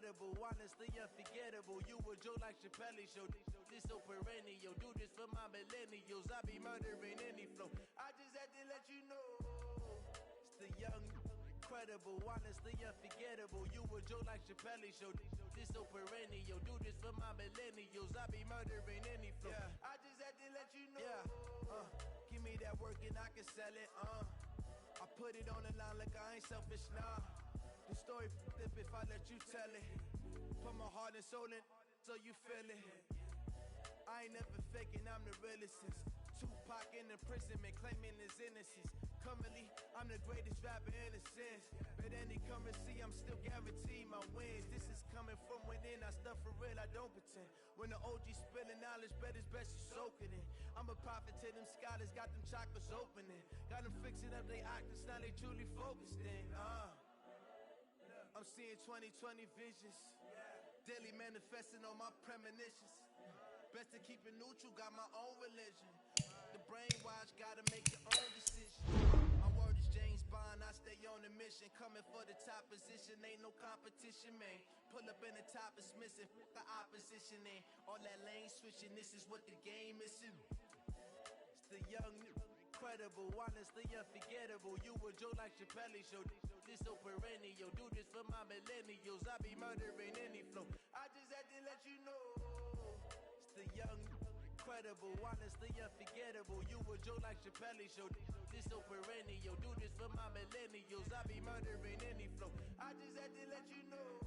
incredible, honestly unforgettable. You a Joe like Chappelle show. This so perennial, do this for my millennials. I be murdering any flow. I just had to let you know. It's the young, incredible, honestly unforgettable. You a Joe like Chappelle show. This so perennial, do this for my millennials. I be murdering any flow. Yeah. I just had to let you know. Yeah. Give me that work and I can sell it. I put it on the line like I ain't selfish, nah. The story flip if I let you tell it. Put my heart and soul in so you feel it. I ain't never faking, I'm the realest since Tupac in imprisonment, claiming his innocence. Currently, I'm the greatest rapper in a sense. But any currency, I'm still guaranteed my wins. This is coming from within, I stuff for real, I don't pretend. When the OG spilling knowledge, bet it's best you soak it in. I'm a prophet to them scholars, got them chakras opening. Got them fixing up they octaves, now they truly focused in. I'm seeing 2020 visions, daily manifesting on my premonitions. Best to keep it neutral, got my own religion. The brainwash, gotta make your own decision. My word is James Bond, I stay on the mission. Coming for the top position, ain't no competition, man. Pull up in the top is missing, the opposition ain't. All that lane switching, this is what the game is. It's the young, incredible, honestly unforgettable. You a Joe like Chappelle show. This so perennial, do this for my millennials. I be murdering any flow. I just had to let you know. It's the young, incredible, honestly unforgettable. You a Joe like Chappelle show. This so perennial, do this for my millennials. I be murdering any flow. I just had to let you know.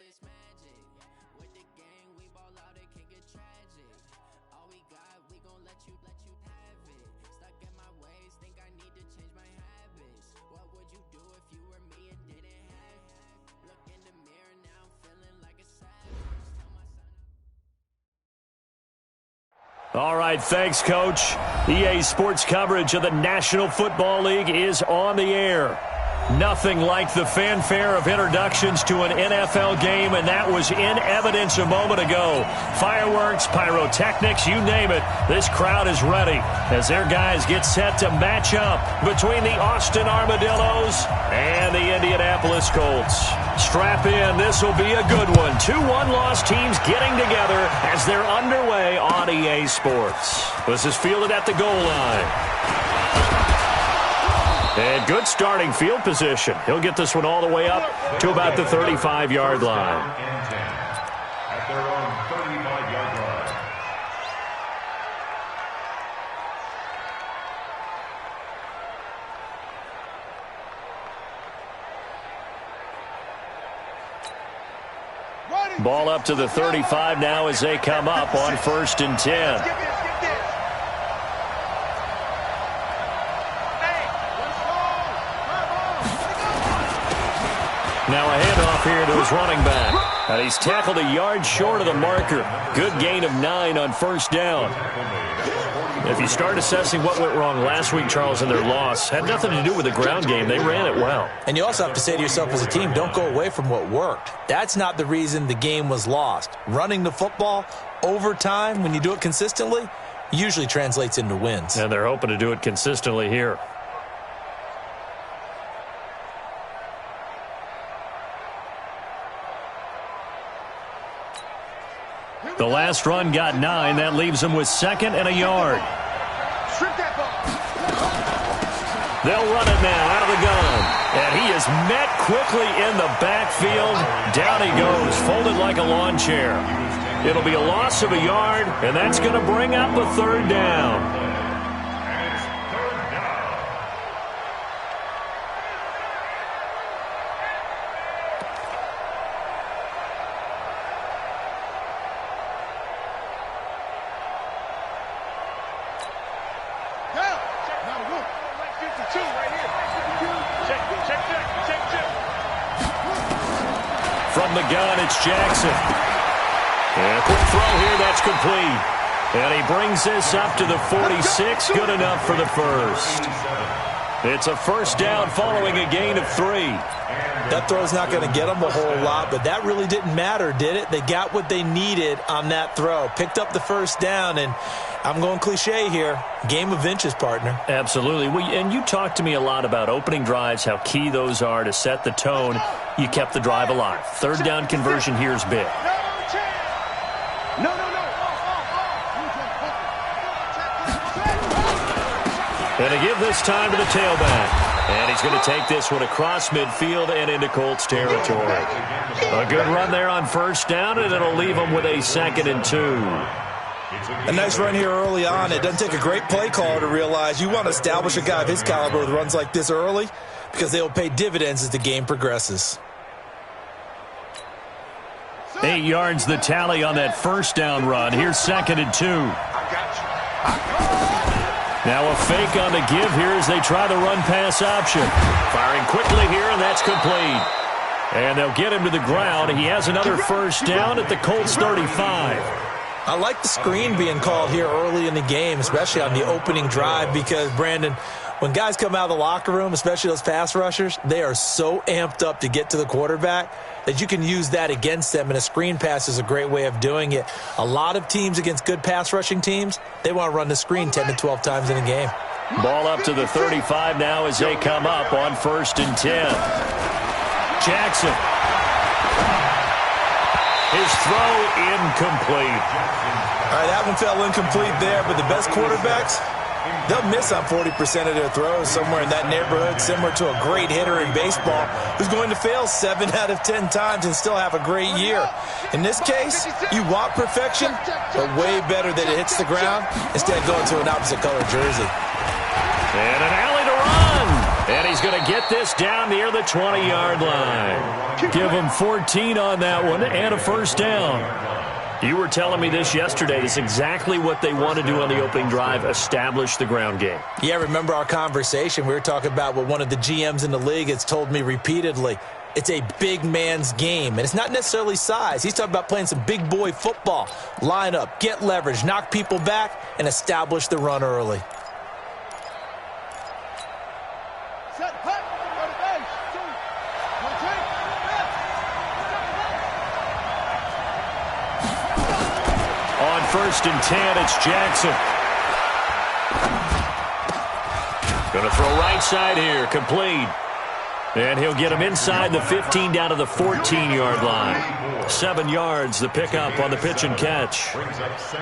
It's magic. With the gang, we ball out, it can get tragic. All we got, we gon' let you have it. Stuck in my ways, think I need to change my habits. What would you do if you were me and didn't have it? Look in the mirror, now I'm feeling like a savage. Tell my son. All right, thanks, Coach. EA Sports coverage of the National Football League is on the air. Nothing like the fanfare of introductions to an NFL game, and that was in evidence a moment ago. Fireworks, pyrotechnics, you name it. This crowd is ready as their guys get set to match up between the Austin Armadillos and the Indianapolis Colts. Strap in. This will be a good one. 2 one-loss teams getting together as they're underway on EA Sports. This is fielded at the goal line. And good starting field position. He'll get this one all the way up to about the 35-yard line. At their own 35-yard line. Ball up to the 35 now as they come up on 1st and 10. Now a handoff here to his running back. And he's tackled a yard short of the marker. Good gain of 9 on 1st down. If you start assessing what went wrong last week, Charles, in their loss, had nothing to do with the ground game. They ran it well. And you also have to say to yourself as a team, don't go away from what worked. That's not the reason the game was lost. Running the football over time, when you do it consistently, usually translates into wins. And they're hoping to do it consistently here. The last run got 9. That leaves them with 2nd and a yard. They'll run it now out of the gun. And he is met quickly in the backfield. Down he goes, folded like a lawn chair. It'll be a loss of a yard, and that's going to bring up a 3rd down. From the gun, it's Jackson. And a quick throw here, that's complete. And he brings this up to the 46, good enough for the first. It's a first down following a gain of 3. That throw's not going to get them a whole lot, but that really didn't matter, did it? They got what they needed on that throw. Picked up the first down, and I'm going cliche here. Game of inches, partner. Absolutely. And you talked to me a lot about opening drives, how key those are to set the tone. You kept the drive alive. Third down conversion here is big. And to give this time to the tailback. And he's going to take this one across midfield and into Colts territory. A good run there on first down, and it'll leave them with a 2nd and 2. A nice run here early on. It doesn't take a great play caller to realize you want to establish a guy of his caliber with runs like this early because they will pay dividends as the game progresses. 8 yards the tally on that first down run. Here's 2nd and 2. Now a fake on the give here as they try the run-pass option. Firing quickly here, and that's complete. And they'll get him to the ground. He has another first down at the Colts 35. I like the screen being called here early in the game, especially on the opening drive, because, Brandon, when guys come out of the locker room, especially those pass rushers, they are so amped up to get to the quarterback that you can use that against them, and a screen pass is a great way of doing it. A lot of teams against good pass rushing teams, they want to run the screen 10 to 12 times in a game. Ball up to the 35 now as they come up on 1st and 10. Jackson. His throw incomplete. All right, that one fell incomplete there, but the best quarterbacks, they'll miss on 40% of their throws, somewhere in that neighborhood, similar to a great hitter in baseball who's going to fail 7 out of 10 times and still have a great year. In this case, you want perfection, but way better that it hits the ground instead of going to an opposite color jersey. And an alley to run. And he's going to get this down near the 20-yard line. Give him 14 on that one and a first down. You were telling me this yesterday. This is exactly what they want to do on the opening drive, establish the ground game. Yeah, remember our conversation? We were talking about what one of the GMs in the league has told me repeatedly. It's a big man's game, and it's not necessarily size. He's talking about playing some big boy football. Line up, get leverage, knock people back, and establish the run early. On 1st and 10, it's Jackson. Going to throw right side here, complete. And he'll get him inside the 15 down to the 14-yard line. 7 yards, the pickup on the pitch and catch.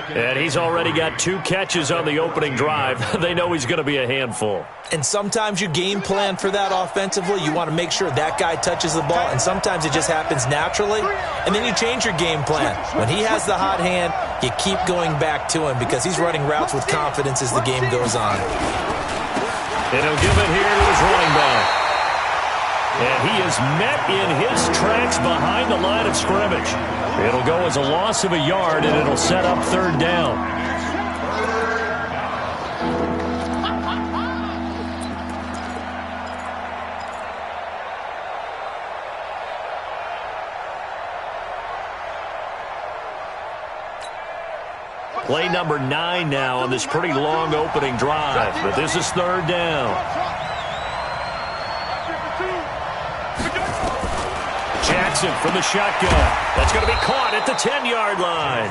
And he's already got 2 catches on the opening drive. They know he's going to be a handful. And sometimes you game plan for that offensively. You want to make sure that guy touches the ball, and sometimes it just happens naturally. And then you change your game plan. When he has the hot hand, you keep going back to him because he's running routes with confidence as the game goes on. And he'll give it here to his running back. And he is met in his tracks behind the line of scrimmage. It'll go as a loss of a yard, and it'll set up 3rd down. Play number 9 now on this pretty long opening drive, but this is 3rd down. Jackson from the shotgun. That's going to be caught at the 10-yard line.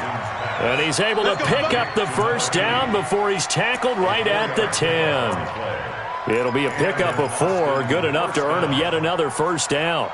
And he's able to pick up the first down before he's tackled right at the 10. It'll be a pickup of 4, good enough to earn him yet another first down.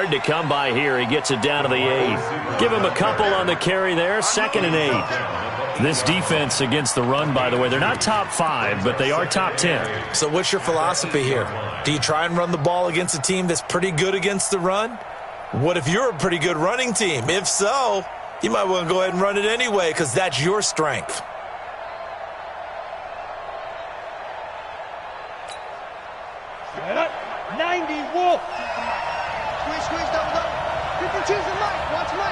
To come by here. He gets it down to the 8. Give him a couple on the carry there. 2nd and 8. This defense against the run, by the way, they're not top 5, but they are top 10. So what's your philosophy here? Do you try and run the ball against a team that's pretty good against the run? What if you're a pretty good running team? If so, you might want to go ahead and run it anyway because that's your strength. Set up. 90 Wolf. Squeeze, double up. You can choose the mic. Watch mic.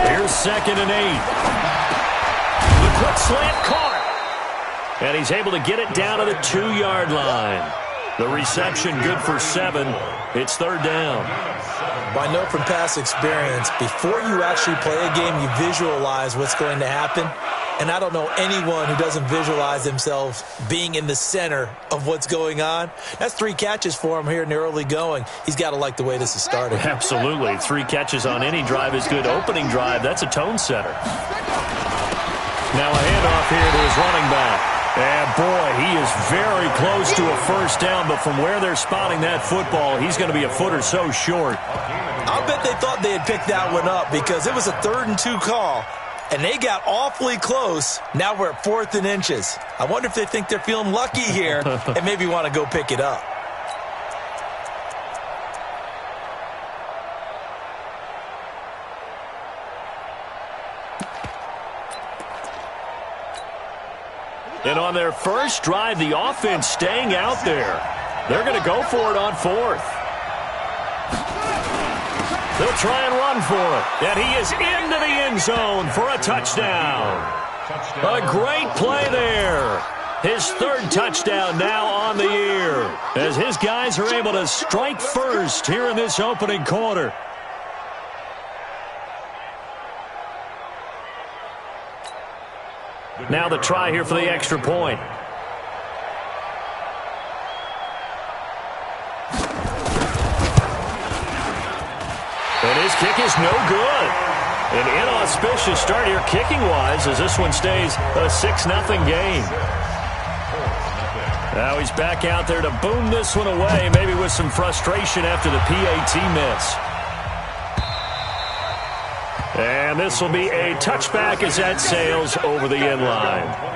Here's 2nd and 8. The quick slant caught. And he's able to get it down to the 2-yard line. The reception good for 7. It's 3rd down. Well, I know from past experience, before you actually play a game, you visualize what's going to happen. And I don't know anyone who doesn't visualize themselves being in the center of what's going on. That's 3 catches for him here in the early going. He's got to like the way this is starting. Absolutely. 3 catches on any drive is good. Opening drive, that's a tone setter. Now a handoff here to his running back. And, boy, he is very close to a first down, but from where they're spotting that football, he's going to be a foot or so short. I'll bet they thought they had picked that one up because it was a 3rd and 2 call, and they got awfully close. Now we're at 4th and inches. I wonder if they think they're feeling lucky here and maybe want to go pick it up. And on their first drive, the offense staying out there. They're going to go for it on 4th. They'll try and run for it. And he is into the end zone for a touchdown. A great play there. His 3rd touchdown now on the year as his guys are able to strike first here in this opening quarter. Now the try here for the extra point. And his kick is no good. An inauspicious start here kicking-wise as this one stays a 6-0 game. Now he's back out there to boom this one away, maybe with some frustration after the PAT miss. And this will be a touchback as that sails over the end line.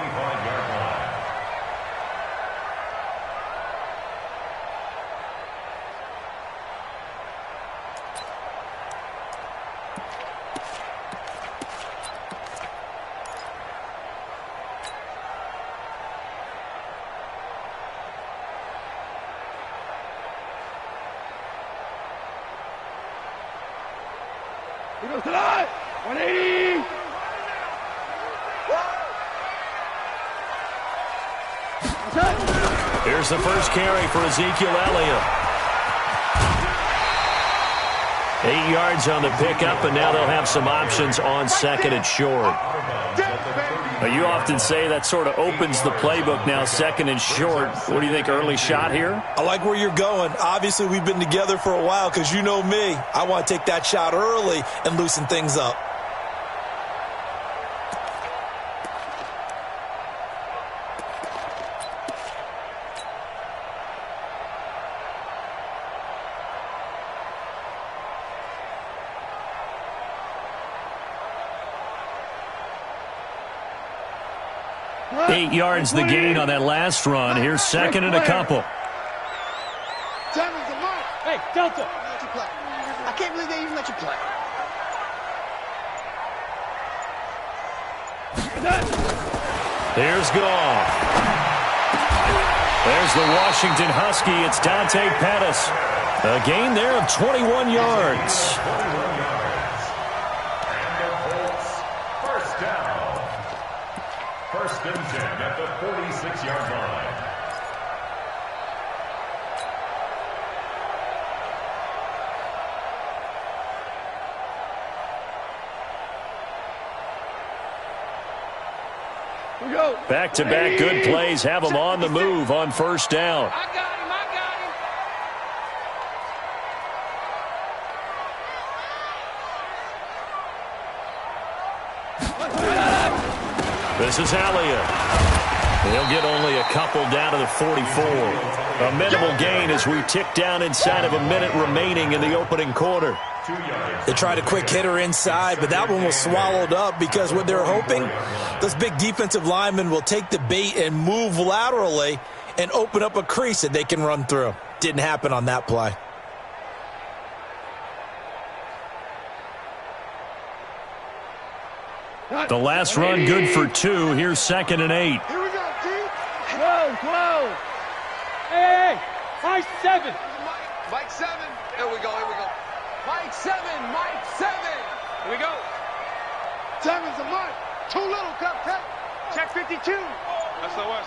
He goes to the 180. Here's the first carry for Ezekiel Elliott. 8 yards on the pickup, and now they'll have some options on 2nd and short. Now, you often say that sort of opens the playbook now, 2nd and short. What do you think, early shot here? I like where you're going. Obviously, we've been together for a while because you know me. I want to take that shot early and loosen things up. Eight yards the gain on that last run. Here's 2nd and a couple. Hey, Delta. I can't believe they even let you play. Here's Goff. There's the Washington Husky. It's Dante Pettis. A gain there of 21 yards. First and 10 at the 46-yard line. Back-to-back good plays have them on the move on first down. I got him. This is Elliott. He'll get only a couple down to the 44. A minimal gain as we tick down inside of a minute remaining in the opening quarter. They tried a quick hitter inside, but that one was swallowed up because what they're hoping, those big defensive linemen will take the bait and move laterally and open up a crease that they can run through. Didn't happen on that play. The last run good for 2. Here's 2nd and 8. Here we go, D. Whoa. Hey. Mike 7. Mike 7. Here we go. Mike 7. Here we go. 7's a Mike. Too little, Cupcake. Check 52. SOS.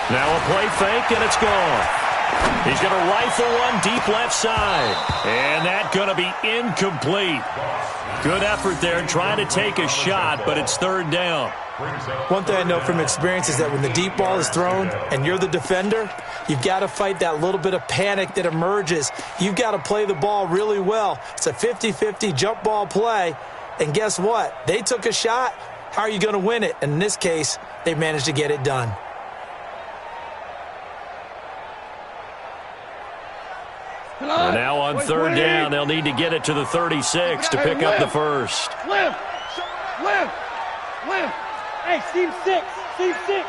Now a play fake, and it's gone. He's going to rifle one deep left side. And that's going to be incomplete. Good effort there trying to take a shot, but it's 3rd down. One thing I know from experience is that when the deep ball is thrown and you're the defender, you've got to fight that little bit of panic that emerges. You've got to play the ball really well. It's a 50-50 jump ball play. And guess what? They took a shot. How are you going to win it? And in this case, they managed to get it done. And now on 3rd down, they'll need to get it to the 36 to pick up the first. Limb. Hey, Steve 6. Switch.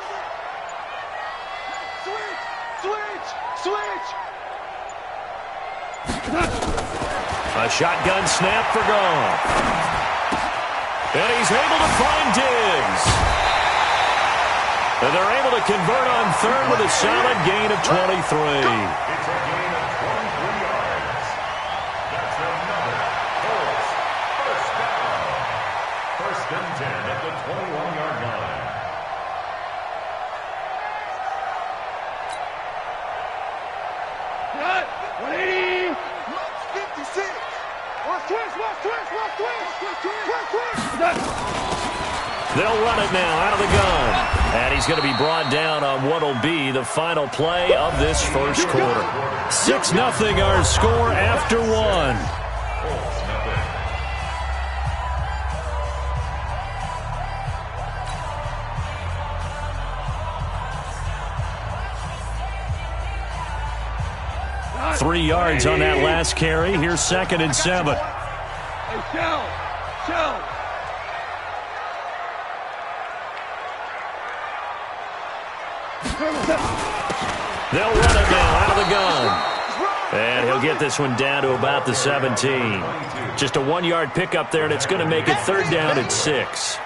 A shotgun snap for Goff. And he's able to find Diggs. And they're able to convert on 3rd with a solid gain of 23. It's a gain of 23 yards. That's another first down. 1st and 10 at the 21-yard line. Cut. 180. 56. Watch twist. They'll run it now out of the gun. And he's going to be brought down on what will be the final play of this first quarter. 6-0 our score after 1. Three yards on that last carry. Here's 2nd and 7. Hey, Shell. They'll run it now out of the gun. And he'll get this one down to about the 17. Just a 1-yard pickup there, and it's going to make it 3rd down at 6.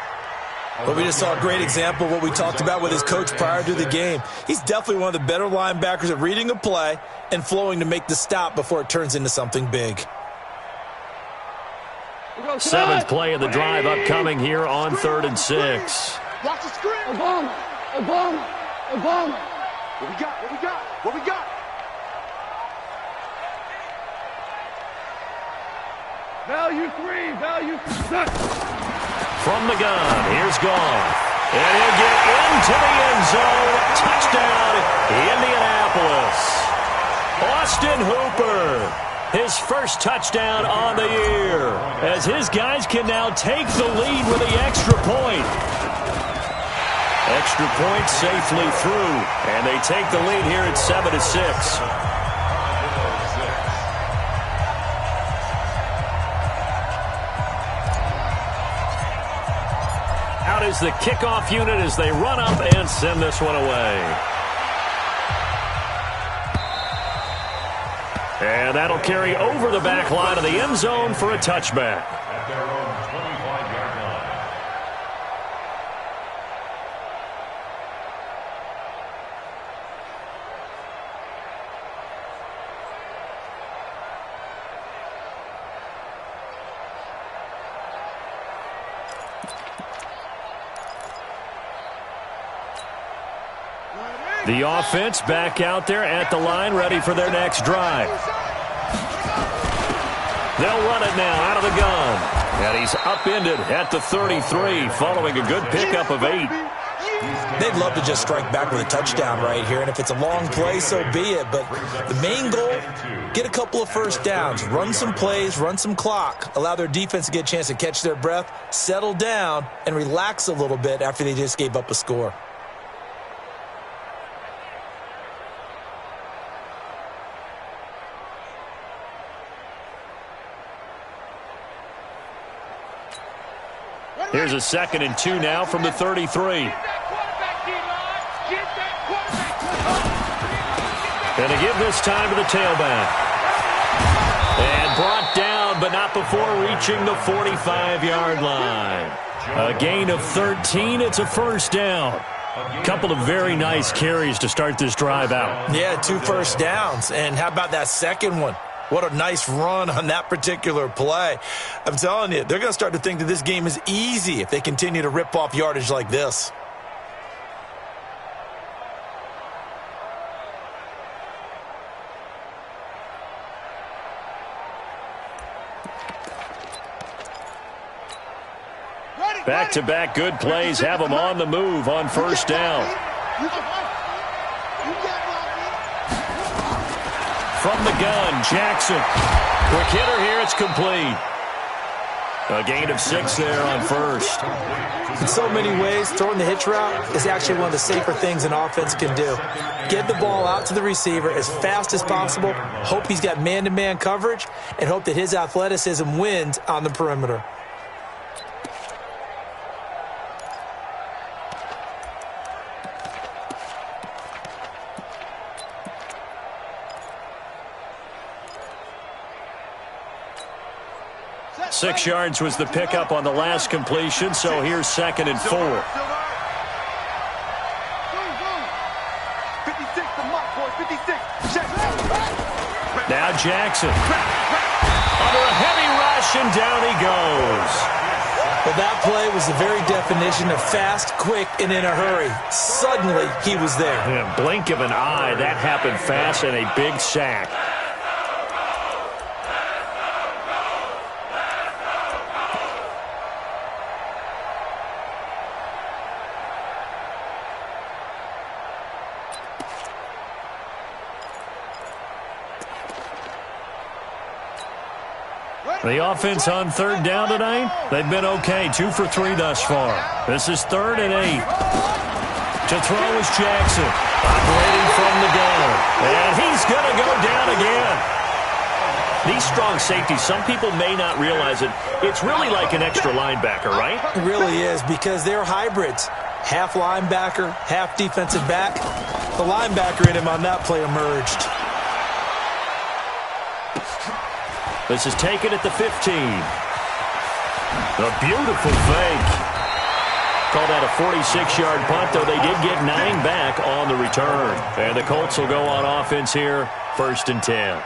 But we just saw a great example of what we talked about with his coach prior to the game. He's definitely one of the better linebackers at reading a play and flowing to make the stop before it turns into something big. 7th play of the drive upcoming here on 3rd and 6. Watch the screen. Obama. What we got? Value 3. From the gun, here's Goff. And he'll get into the end zone. Touchdown, Indianapolis. Austin Hooper, his first touchdown on the year, as his guys can now take the lead with the extra point. Extra point safely through, and they take the lead here at 7-6. Out is the kickoff unit as they run up and send this one away. And that'll carry over the back line of the end zone for a touchback. At their own 25-yard line. The offense back out there at the line, ready for their next drive. They'll run it now out of the gun. And he's upended at the 33 following a good pickup of 8. They'd love to just strike back with a touchdown right here, and if it's a long play, so be it. But the main goal, get a couple of first downs, run some plays, run some clock, allow their defense to get a chance to catch their breath, settle down, and relax a little bit after they just gave up a score. Here's a 2nd and 2 now from the 33. Going to give this time to the tailback. And brought down down, but not before reaching the 45-yard line. A gain of 13. It's a first down. Couple of very nice carries to start this drive out. Yeah, 2 first downs. And how about that second one? What a nice run on that particular play. I'm telling you, they're going to start to think that this game is easy if they continue to rip off yardage like this. Back-to-back good plays have them on the move on first down. From the gun, Jackson. Quick hitter here, it's complete. A gain of 6 there on first. In so many ways, throwing the hitch route is actually one of the safer things an offense can do. Get the ball out to the receiver as fast as possible, hope he's got man-to-man coverage, and hope that his athleticism wins on the perimeter. Six yards was the pickup on the last completion, so here's 2nd and 4. 56, the mark, boy, 56. Check. Now Jackson. Under a heavy rush, and down he goes. Well, that play was the very definition of fast, quick, and in a hurry. Suddenly, he was there. Yeah, blink of an eye, that happened fast, and a big sack. The offense on 3rd down tonight, they've been okay. 2 for 3 thus far. This is 3rd and 8. To throw is Jackson. Operating from the gun. And he's going to go down again. These strong safeties, some people may not realize it. It's really like an extra linebacker, right? It really is, because they're hybrids. Half linebacker, half defensive back. The linebacker in him on that play emerged. This is taken at the 15. A beautiful fake. Call that a 46-yard punt, though they did get 9 back on the return. And the Colts will go on offense here, 1st and 10.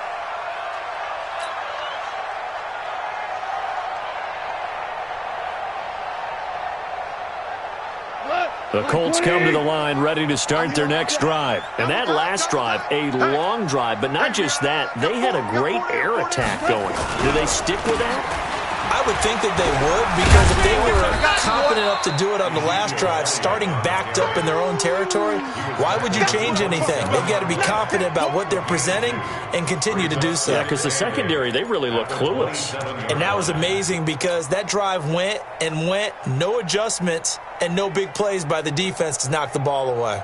The Colts come to the line ready to start their next drive. And that last drive, a long drive, but not just that. They had a great air attack going. Do they stick with that? I would think that they would, because if they were confident enough to do it on the last drive, starting backed up in their own territory, why would you change anything? They've got to be confident about what they're presenting and continue to do so. Yeah, because the secondary, they really look clueless. And that was amazing, because that drive went and went, no adjustments, and no big plays by the defense to knock the ball away.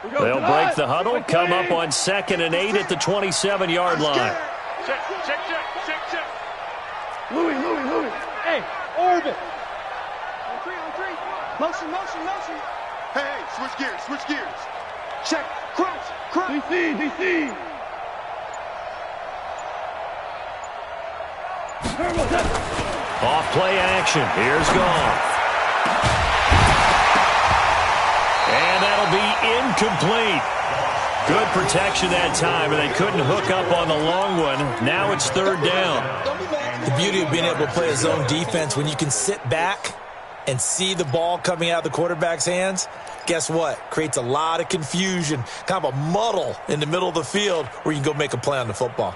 They'll break the huddle, come up on 2nd and 8 at the 27-yard line. Check. Louis. Hey, orbit. On 3. Motion. Hey, switch gears. Check, crouch. DC. Off play action. Here's Goff. And that'll be incomplete. Good protection that time, and they couldn't hook up on the long one. Now it's 3rd down. The beauty of being able to play a zone defense, when you can sit back and see the ball coming out of the quarterback's hands, guess what? Creates a lot of confusion, kind of a muddle in the middle of the field where you can go make a play on the football.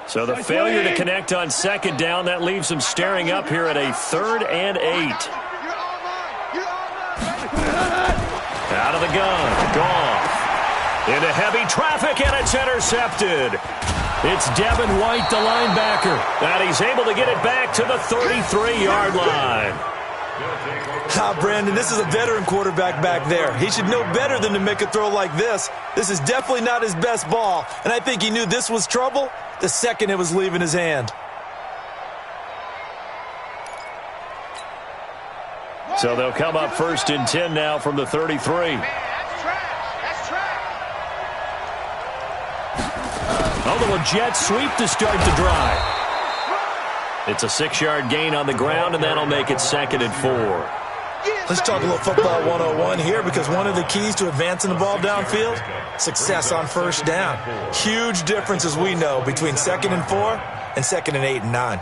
So the failure to connect on 2nd down, that leaves them staring up here at a 3rd and 8. Out of the gun, Goff. Into heavy traffic, and it's intercepted. It's Devin White, the linebacker, and he's able to get it back to the 33-yard line. Brandon, this is a veteran quarterback back there. He should know better than to make a throw like this. This is definitely not his best ball, and I think he knew this was trouble the second it was leaving his hand. So they'll come up 1st and 10 now from the 33. Man, that's trash. That's trash. A little jet sweep to start the drive. It's a 6-yard gain on the ground, and that'll make it 2nd and 4. Let's talk a little football 101 here, because one of the keys to advancing the ball downfield, success on 1st down. Huge difference, as we know, between 2nd and 4 and 2nd and 8 and 9.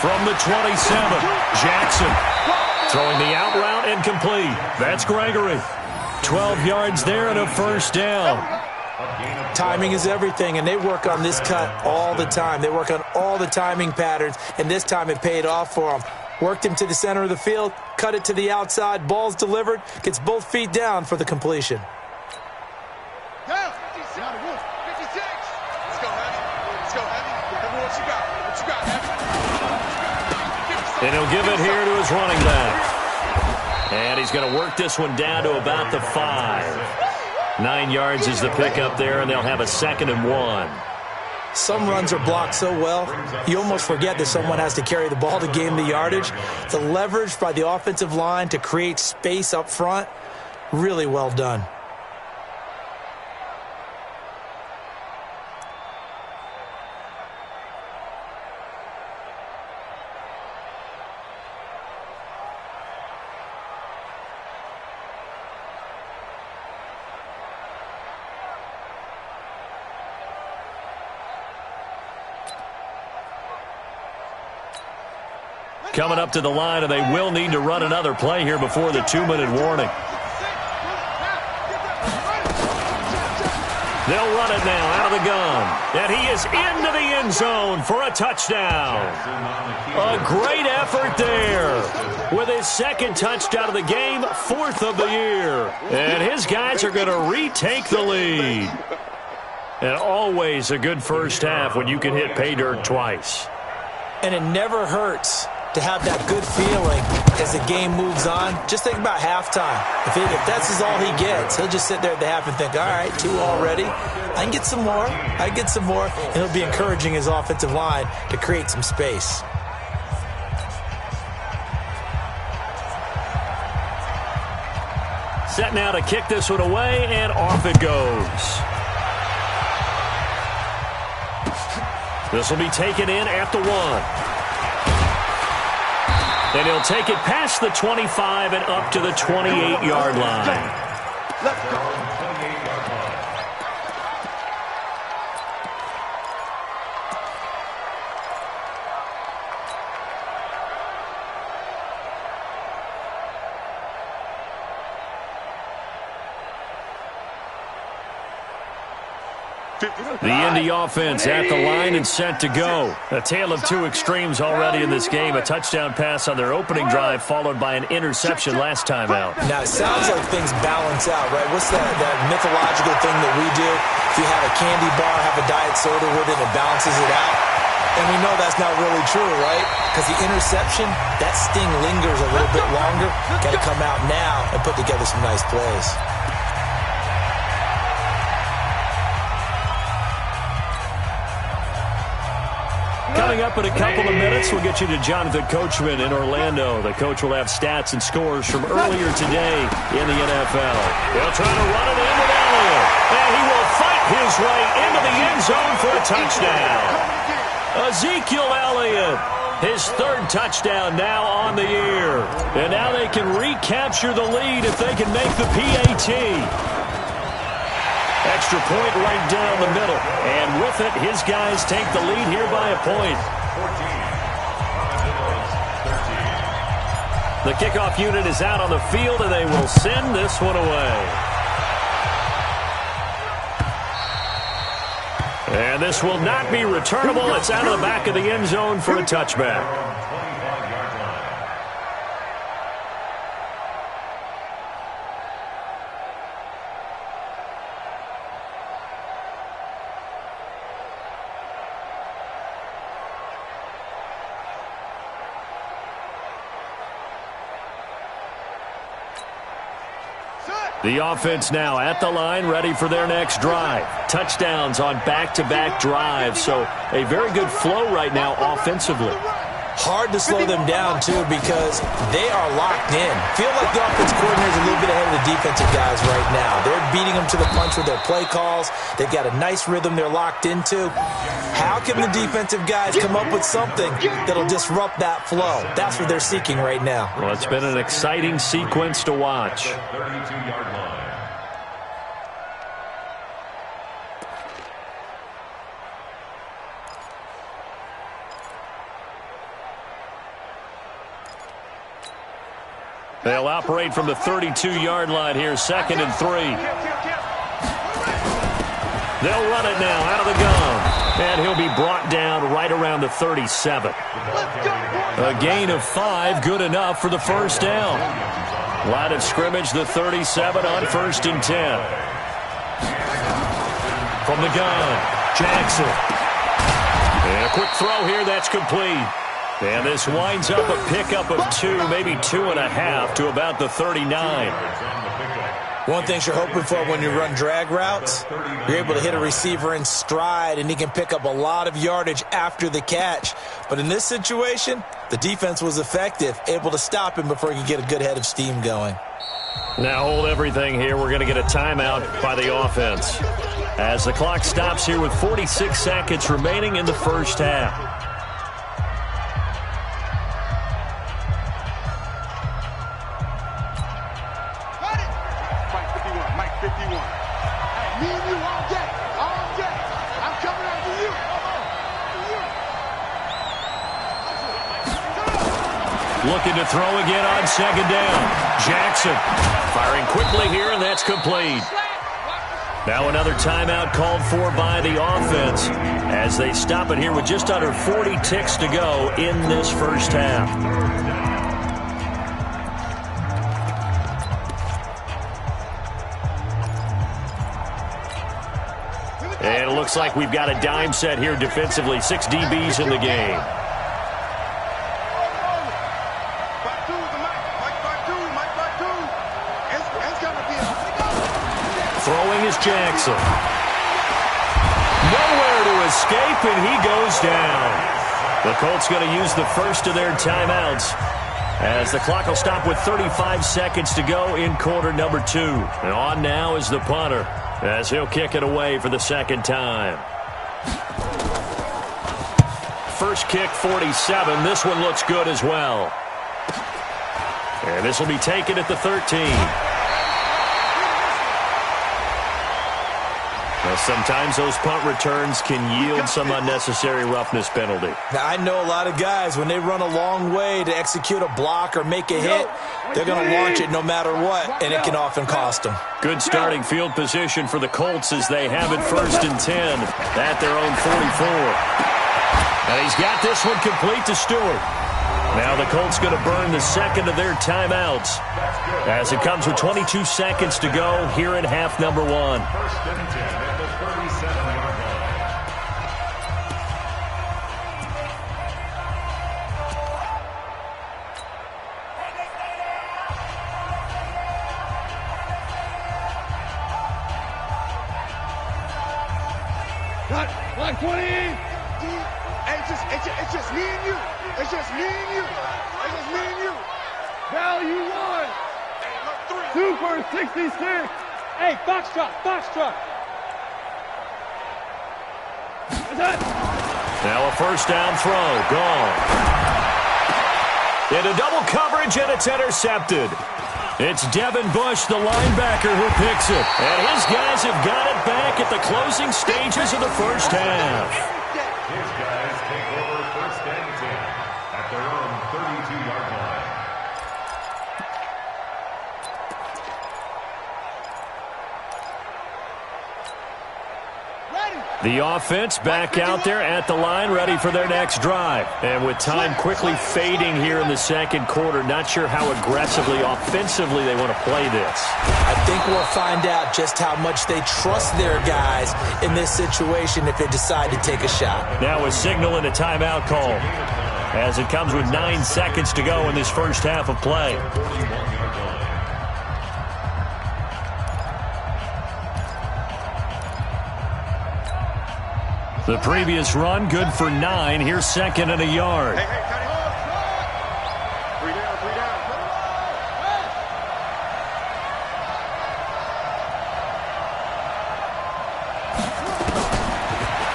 From the 27, Jackson throwing the out route and complete. That's Gregory. 12 yards there and a 1st down. Timing is everything, and they work on this cut all the time. They work on all the timing patterns, and this time it paid off for them. Worked him to the center of the field, cut it to the outside, ball's delivered, gets both feet down for the completion. Down. 56. Let's go, Heavy. Let's go, Heavy. What you got? What you got, Heavy? And he'll give it here to his running back. And he's going to work this one down to about the 5. 9 yards is the pickup there, and they'll have a 2nd and 1. Some runs are blocked so well, you almost forget that someone has to carry the ball to gain the yardage. The leverage by the offensive line to create space up front, really well done. Coming up to the line, and they will need to run another play here before the 2-minute warning. They'll run it now out of the gun. And he is into the end zone for a touchdown. A great effort there. With his 2nd touchdown of the game, 4th of the year. And his guys are going to retake the lead. And always a good first half when you can hit pay dirt twice. And it never hurts to have that good feeling as the game moves on. Just think about halftime. If that's all he gets, he'll just sit there at the half and think, all right, 2 already. I can get some more. I can get some more. And he'll be encouraging his offensive line to create some space. Set now to kick this one away, and off it goes. This will be taken in at the 1. And he'll take it past the 25 and up to the 28-yard line. Let's go. The Indy offense at the line and set to go. A tale of 2 extremes already in this game. A touchdown pass on their opening drive, followed by an interception last time out. Now, it sounds like things balance out, right? What's that mythological thing that we do? If you have a candy bar, have a diet soda with it, it balances it out. And we know that's not really true, right? Because the interception, that sting lingers a little bit longer. Got to come out now and put together some nice plays. Coming up in a couple of minutes, we'll get you to Jonathan Coachman in Orlando. The coach will have stats and scores from earlier today in the NFL. He'll try to run it in with Elliott, and he will fight his way into the end zone for a touchdown. Ezekiel Elliott, his 3rd touchdown now on the year. And now they can recapture the lead if they can make the PAT. Extra point right down the middle. And with it, his guys take the lead here by a point. The kickoff unit is out on the field, and they will send this one away. And this will not be returnable. It's out of the back of the end zone for a touchback. The offense now at the line, ready for their next drive. Touchdowns on back-to-back drives, so a very good flow right now offensively. Hard to slow them down, too, because they are locked in. Feel like the offensive coordinator is a little bit ahead of the defensive guys right now. They're beating them to the punch with their play calls. They've got a nice rhythm they're locked into. How can the defensive guys come up with something that'll disrupt that flow? That's what they're seeking right now. Well, it's been an exciting sequence to watch. 32-yard line. They'll operate from the 32-yard line here, 2nd and 3. They'll run it now out of the gun. And he'll be brought down right around the 37. A gain of 5, good enough for the first down. Line of scrimmage, the 37 on 1st and 10. From the gun, Jackson. And a quick throw here, that's complete. And this winds up a pickup of 2, maybe 2.5 to about the 39. One thing you're hoping for when you run drag routes, you're able to hit a receiver in stride, and he can pick up a lot of yardage after the catch. But in this situation, the defense was effective, able to stop him before he could get a good head of steam going. Now hold everything here. We're going to get a timeout by the offense as the clock stops here with 46 seconds remaining in the first half. Looking to throw again on 2nd down. Jackson firing quickly here, and that's complete. Now another timeout called for by the offense as they stop it here with just under 40 ticks to go in this first half. And it looks like we've got a dime set here defensively. 6 DBs in the game. Throwing is Jackson. Nowhere to escape, and he goes down. The Colts going to use the first of their timeouts as the clock will stop with 35 seconds to go in quarter number 2. And on now is the punter as he'll kick it away for the second time. First kick, 47. This one looks good as well. And this will be taken at the 13. Well, sometimes those punt returns can yield some unnecessary roughness penalty. Now, I know a lot of guys, when they run a long way to execute a block or make a hit, they're going to launch it no matter what, and it can often cost them. Good starting field position for the Colts as they have it 1st and 10 at their own 44. And he's got this one complete to Stewart. Now the Colts going to burn the second of their timeouts as it comes with 22 seconds to go here in half number 1. 1st and 10 at the 37-yard line. Got 20. It's just me and you. It's just me and you. It's just me and you. Value 1. 2 for 66. Hey, Foxtrot. Is that? Now a first down throw. Gone. Into double coverage, and it's intercepted. It's Devin Bush, the linebacker, who picks it. And his guys have got it back at the closing stages of the first half. His guys take over 1st and 10 at their own 32-yard line. The offense back out there at the line, ready for their next drive. And with time quickly fading here in the second quarter, not sure how aggressively, offensively they want to play this. I think we'll find out just how much they trust their guys in this situation if they decide to take a shot. Now a signal and a timeout call as it comes with 9 seconds to go in this first half of play. The previous run, good for 9. Here's second and a yard. Hey, cut it. 3 down, 3 down.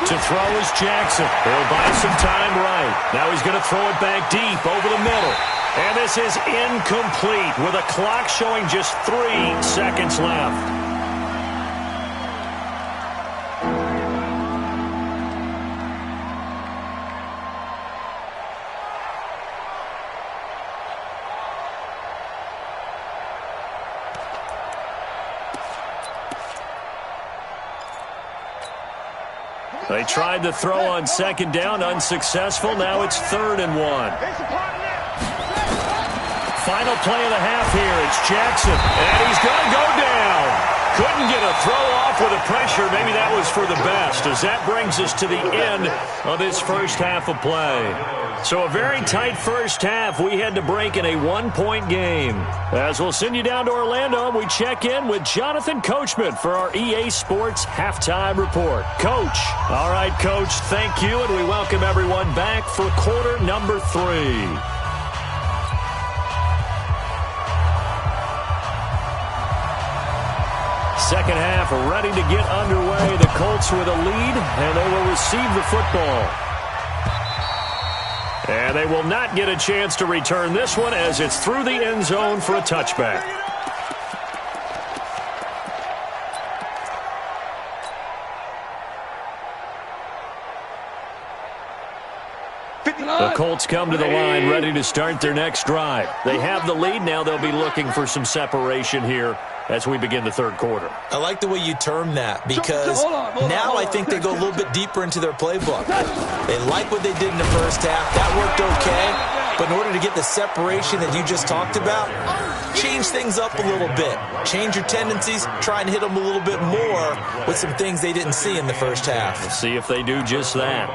To throw is Jackson. He'll buy some time right. Now he's going to throw it back deep over the middle. And this is incomplete with a clock showing just 3 seconds left. They tried to throw on second down, unsuccessful. Now it's 3rd and 1. Final play of the half here. It's Jackson, and he's going to go down. Couldn't get a throw off with the pressure. Maybe that was for the best, as that brings us to the end of this first half of play. So a very tight first half. We had to break in a 1-point game. As we'll send you down to Orlando, we check in with Jonathan Coachman for our EA Sports Halftime Report. Coach. All right, Coach, thank you, and we welcome everyone back for quarter number 3. Second half ready to get underway. The Colts with a lead, and they will receive the football. And they will not get a chance to return this one as it's through the end zone for a touchback. The Colts come to the line ready to start their next drive. They have the lead. Now they'll be looking for some separation here as we begin the third quarter. I like the way you term that, because now I think they go a little bit deeper into their playbook. They like what they did in the first half. That worked okay. But in order to get the separation that you just talked about, change things up a little bit. Change your tendencies. Try and hit them a little bit more with some things they didn't see in the first half. Let's see if they do just that.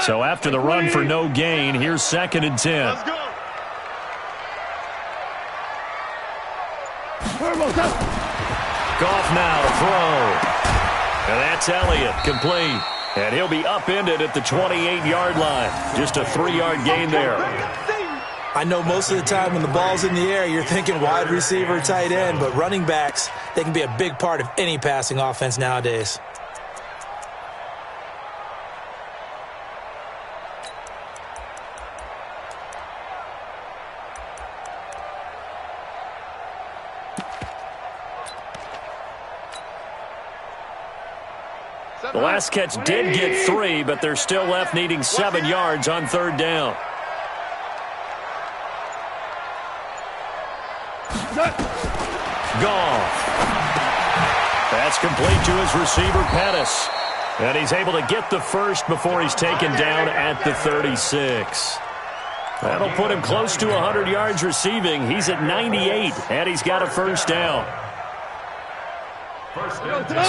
So after the run for no gain, here's 2nd and 10. Let's go. Goff now to throw. And that's Elliott, complete. And he'll be upended at the 28-yard line. Just a 3-yard gain there. I know most of the time when the ball's in the air, you're thinking wide receiver, tight end, but running backs, they can be a big part of any passing offense nowadays. The last catch did get 3, but they're still left needing 7 yards on 3rd down. Goff. That's complete to his receiver, Pettis. And he's able to get the first before he's taken down at the 36. That'll put him close to 100 yards receiving. He's at 98, and he's got a first down.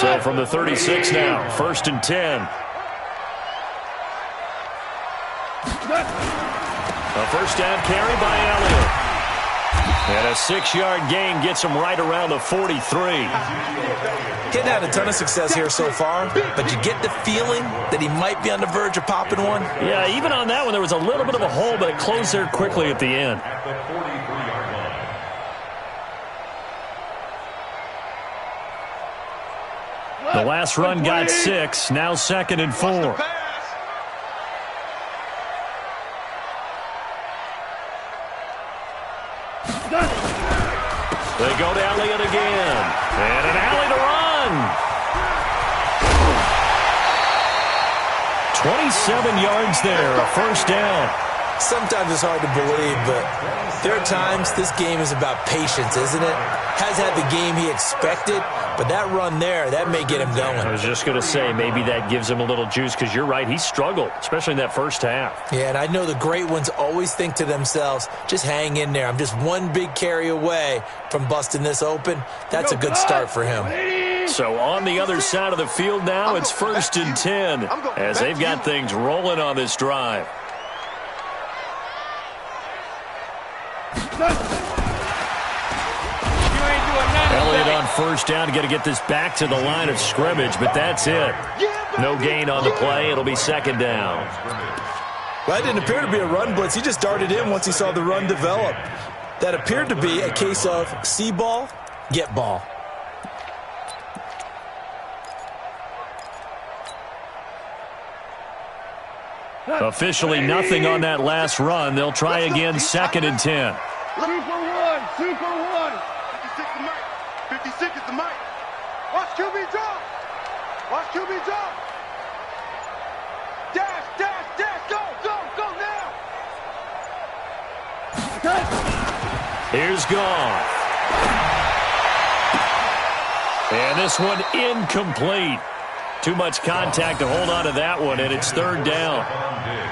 So from the 36 now, 1st and 10. A first down carry by Elliott. And a 6-yard gain gets him right around the 43. Getting had a ton of success here so far, but you get the feeling that he might be on the verge of popping one. Yeah, even on that one, there was a little bit of a hole, but it closed there quickly at the end. The last run got 6, now 2nd and 4. They go to Elliott again. And an alley to run. 27 yards there, a first down. Sometimes it's hard to believe, but there are times this game is about patience, isn't it? Has had the game he expected, but that run there, that may get him going. I was just going to say, maybe that gives him a little juice, because you're right, he struggled, especially in that first half. Yeah, and I know the great ones always think to themselves, just hang in there. I'm just one big carry away from busting this open. That's a good start for him. So on the other side of the field now, it's 1st and 10, as they've got things rolling on this drive. Elliott on first down, got to get this back to the line of scrimmage, but that's it. No gain on the play. It'll be 2nd down. Well, that didn't appear to be a run blitz. He just darted in once he saw the run develop. That appeared to be a case of see ball, get ball. Officially nothing on that last run. They'll try again, 2nd and 10. Super one. 56 the mic. 56 is the mic. Watch QB drop. Watch QB drop. Dash, dash, dash. Go now. Here's Goff. And this one incomplete. Too much contact to hold on to that one, and it's 3rd down.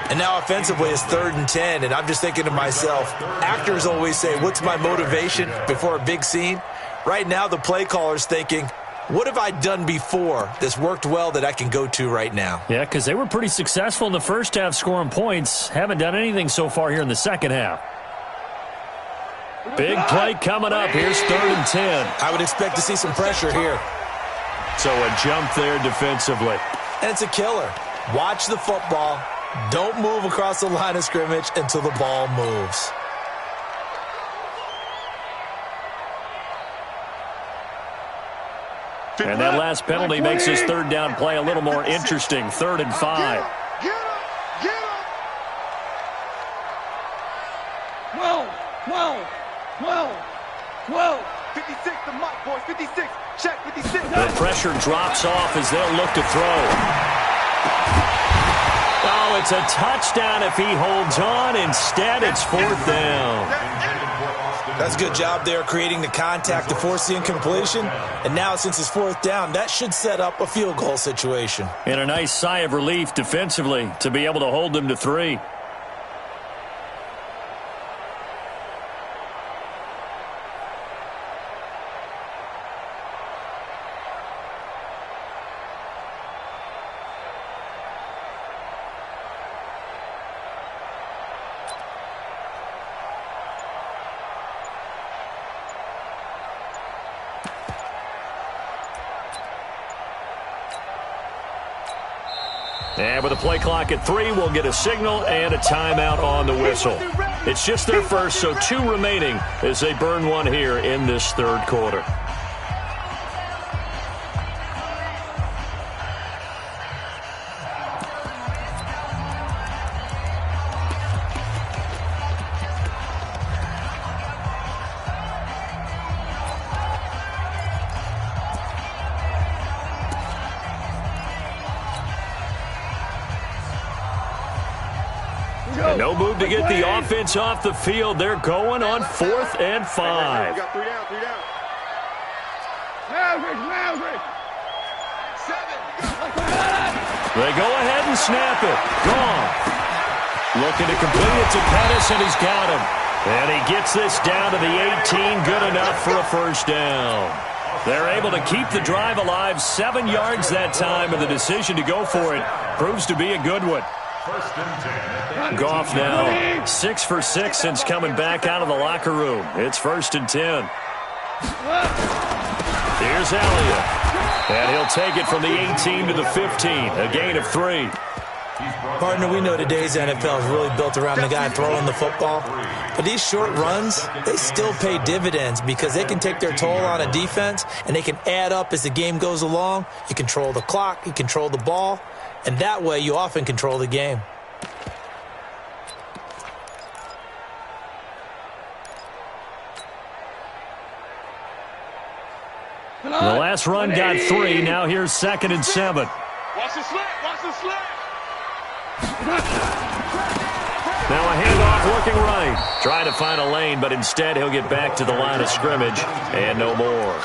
And now offensively it's 3rd and 10, and I'm just thinking to myself, actors always say, what's my motivation before a big scene? Right now the play caller's thinking, what have I done before that's worked well that I can go to right now? Yeah, because they were pretty successful in the first half scoring points. Haven't done anything so far here in the second half. Big play coming up. Here's 3rd and 10. I would expect to see some pressure here. So a jump there defensively. And it's a killer. Watch the football. Don't move across the line of scrimmage until the ball moves. And that last penalty makes this 3rd down play a little more interesting. 3rd and 5. Get up. 12. 56 the mic, boys. 56. Check 56. The pressure drops off as they'll look to throw. Oh, it's a touchdown if he holds on. Instead, it's 4th down. That's a good job there creating the contact to force the incompletion. And now since it's 4th down, that should set up a field goal situation. And a nice sigh of relief defensively to be able to hold them to 3. And with a play clock at 3, we'll get a signal and a timeout on the whistle. It's just their first, so 2 remaining as they burn one here in this 3rd quarter. And no move to get the offense off the field. They're going on 4th and 5. We got 3 down. Maverick. 7. They go ahead and snap it. Gone. Looking to complete it to Pettis, and he's got him. And he gets this down to the 18. Good enough for a 1st down. They're able to keep the drive alive. 7 yards that time, and the decision to go for it proves to be a good one. Goff now 6 for 6 since coming back out of the locker room. It's 1st and 10. Here's Elliott. And he'll take it from the 18 to the 15. A gain of 3. Partner, we know today's NFL is really built around the guy throwing the football. But these short runs, they still pay dividends because they can take their toll on a defense, and they can add up as the game goes along. You control the clock, you control the ball, and that way you often control the game. The last run got 3. Now here's 2nd and 7. Watch the slant. Now a handoff looking right. Trying to find a lane, but instead he'll get back to the line of scrimmage and no more.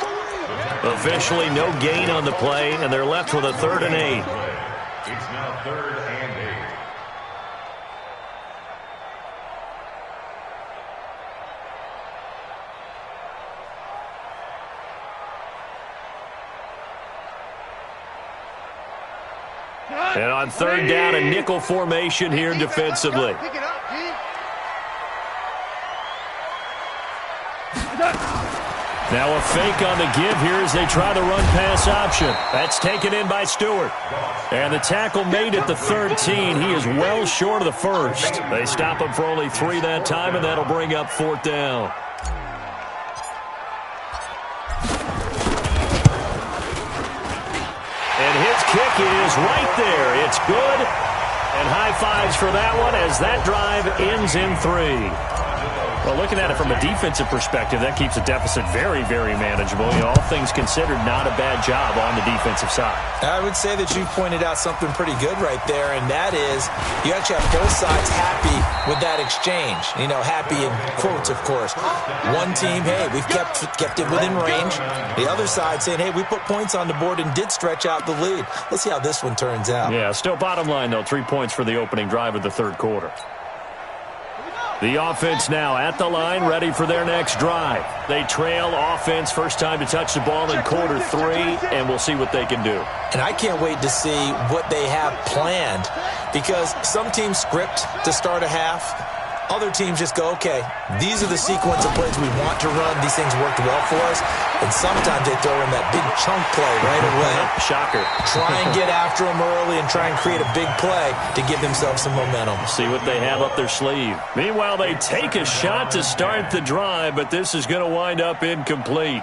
Officially no gain on the play, and they're left with a 3rd and 8. It's now 3rd and 8. And on 3rd down, a nickel formation here defensively. Now a fake on the give here as they try the run-pass option. That's taken in by Stewart. And the tackle made at the 13. He is well short of the first. They stop him for only 3 that time, and that'll bring up 4th down. And his kick is right there. It's good. And high fives for that one as that drive ends in 3. Well, looking at it from a defensive perspective, that keeps the deficit very, very manageable. You know, all things considered, not a bad job on the defensive side. I would say that you pointed out something pretty good right there, and that is you actually have both sides happy with that exchange. You know, happy in quotes, of course. One team, hey, we've kept it within range. The other side saying, hey, we put points on the board and did stretch out the lead. Let's see how this one turns out. Yeah, still bottom line, though, 3 points for the opening drive of the 3rd quarter. The offense now at the line, ready for their next drive. They trail offense, first time to touch the ball in quarter 3, and we'll see what they can do. And I can't wait to see what they have planned, because some teams script to start a half. Other teams just go, okay, these are the sequence of plays we want to run. These things worked well for us. And sometimes they throw in that big chunk play right away. Shocker. Try and get after them early and try and create a big play to give themselves some momentum. See what they have up their sleeve. Meanwhile, they take a shot to start the drive, but this is going to wind up incomplete.